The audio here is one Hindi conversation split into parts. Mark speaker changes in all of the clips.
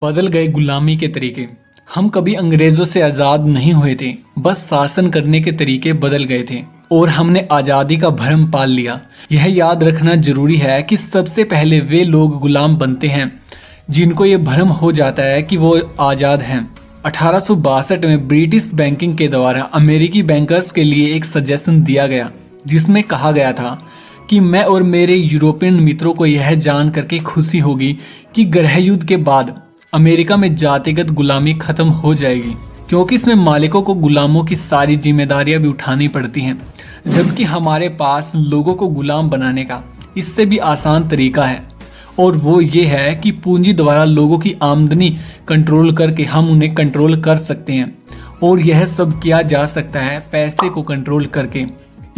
Speaker 1: बदल गए गुलामी के तरीके। हम कभी अंग्रेजों से आज़ाद नहीं हुए थे, बस शासन करने के तरीके बदल गए थे और हमने आज़ादी का भ्रम पाल लिया। यह याद रखना जरूरी है कि सबसे पहले वे लोग गुलाम बनते हैं जिनको ये भ्रम हो जाता है कि वो आज़ाद हैं। 1862 में ब्रिटिश बैंकिंग के द्वारा अमेरिकी बैंकर्स के लिए एक सजेशन दिया गया, जिसमें कहा गया था कि मैं और मेरे यूरोपियन मित्रों को यह जान करके खुशी होगी कि गृह युद्ध के बाद अमेरिका में जातिगत गुलामी खत्म हो जाएगी, क्योंकि इसमें मालिकों को गुलामों की सारी जिम्मेदारियां भी उठानी पड़ती हैं, जबकि हमारे पास लोगों को गुलाम बनाने का इससे भी आसान तरीका है, और वो ये है कि पूंजी द्वारा लोगों की आमदनी कंट्रोल करके हम उन्हें कंट्रोल कर सकते हैं। और यह सब किया जा सकता है पैसे को कंट्रोल करके।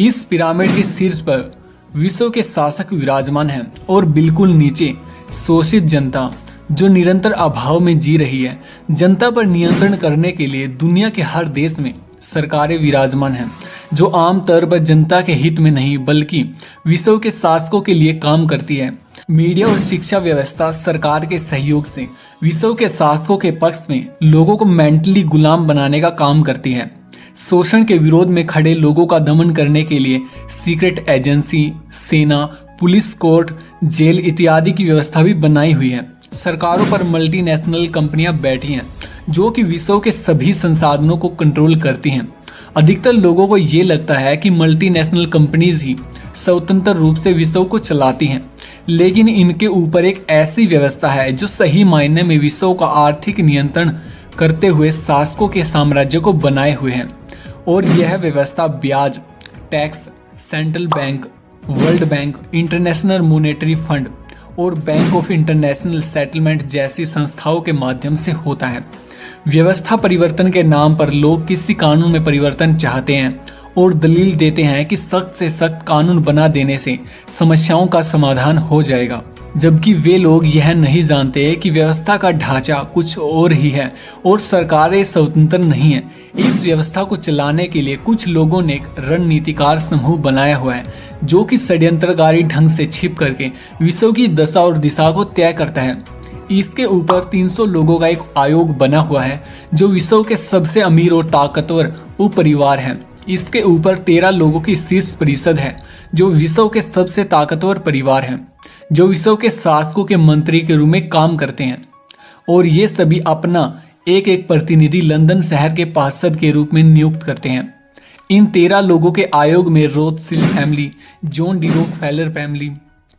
Speaker 1: इस पिरामिड के शीर्ष पर विश्व के शासक विराजमान हैं और बिल्कुल नीचे शोषित जनता जो निरंतर अभाव में जी रही है। जनता पर नियंत्रण करने के लिए दुनिया के हर देश में सरकारें विराजमान हैं, जो आमतौर पर जनता के हित में नहीं बल्कि विश्व के शासकों के लिए काम करती है। मीडिया और शिक्षा व्यवस्था सरकार के सहयोग से विश्व के शासकों के पक्ष में लोगों को मेंटली गुलाम बनाने का काम करती है। शोषण के विरोध में खड़े लोगों का दमन करने के लिए सीक्रेट एजेंसी, सेना, पुलिस, कोर्ट, जेल इत्यादि की व्यवस्था भी बनाई हुई है। सरकारों पर मल्टीनेशनल कंपनियां बैठी हैं जो कि विश्व के सभी संसाधनों को कंट्रोल करती हैं। अधिकतर लोगों को ये लगता है कि मल्टीनेशनल कंपनीज ही स्वतंत्र रूप से विश्व को चलाती हैं, लेकिन इनके ऊपर एक ऐसी व्यवस्था है जो सही मायने में विश्व का आर्थिक नियंत्रण करते हुए शासकों के साम्राज्य को बनाए हुए हैं। और यह व्यवस्था ब्याज, tax, central bank, world bank, international monetary fund और बैंक ऑफ इंटरनेशनल सेटलमेंट जैसी संस्थाओं के माध्यम से होता है। व्यवस्था परिवर्तन के नाम पर लोग किसी कानून में परिवर्तन चाहते हैं और दलील देते हैं कि सख्त से सख्त कानून बना देने से समस्याओं का समाधान हो जाएगा, जबकि वे लोग यह नहीं जानते कि व्यवस्था का ढांचा कुछ और ही है और सरकारें स्वतंत्र नहीं है। इस व्यवस्था को चलाने के लिए कुछ लोगों ने एक रणनीतिकार समूह बनाया हुआ है जो कि षड्यंत्रकारी ढंग से छिप करके विश्व की दशा और दिशा को तय करता है। इसके ऊपर 300 लोगों का एक आयोग बना हुआ है जो विश्व के सबसे अमीर और ताकतवर उपपरिवार है। इसके ऊपर 13 लोगों की शीर्ष परिषद है जो विश्व के सबसे ताकतवर परिवार हैं, जो विश्व के शासकों के मंत्री के रूप में काम करते हैं। और ये सभी अपना एक एक प्रतिनिधि लंदन शहर के पार्षद के रूप में नियुक्त करते हैं। इन 13 लोगों के आयोग में Rothschild family, John D Rockefeller family,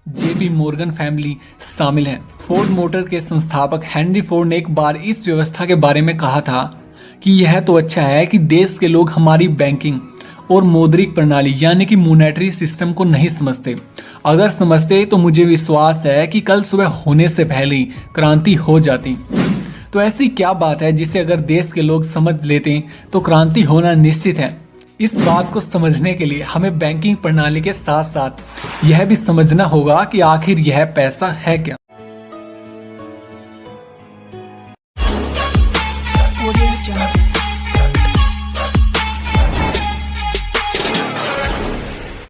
Speaker 1: JP Morgan family शामिल है। फोर्ड मोटर के संस्थापक हेनरी फोर्ड ने एक बार इस व्यवस्था के बारे में कहा था कि यह तो अच्छा है कि देश के लोग हमारी बैंकिंग और मौद्रिक प्रणाली यानी कि मॉनेटरी सिस्टम को नहीं समझते। अगर समझते तो मुझे विश्वास है कि कल सुबह होने से पहले ही क्रांति हो जाती। तो ऐसी क्या बात है जिसे अगर देश के लोग समझ लेते तो क्रांति होना निश्चित है। इस बात को समझने के लिए हमें बैंकिंग प्रणाली के साथ साथ यह भी समझना होगा कि आखिर यह पैसा है क्या।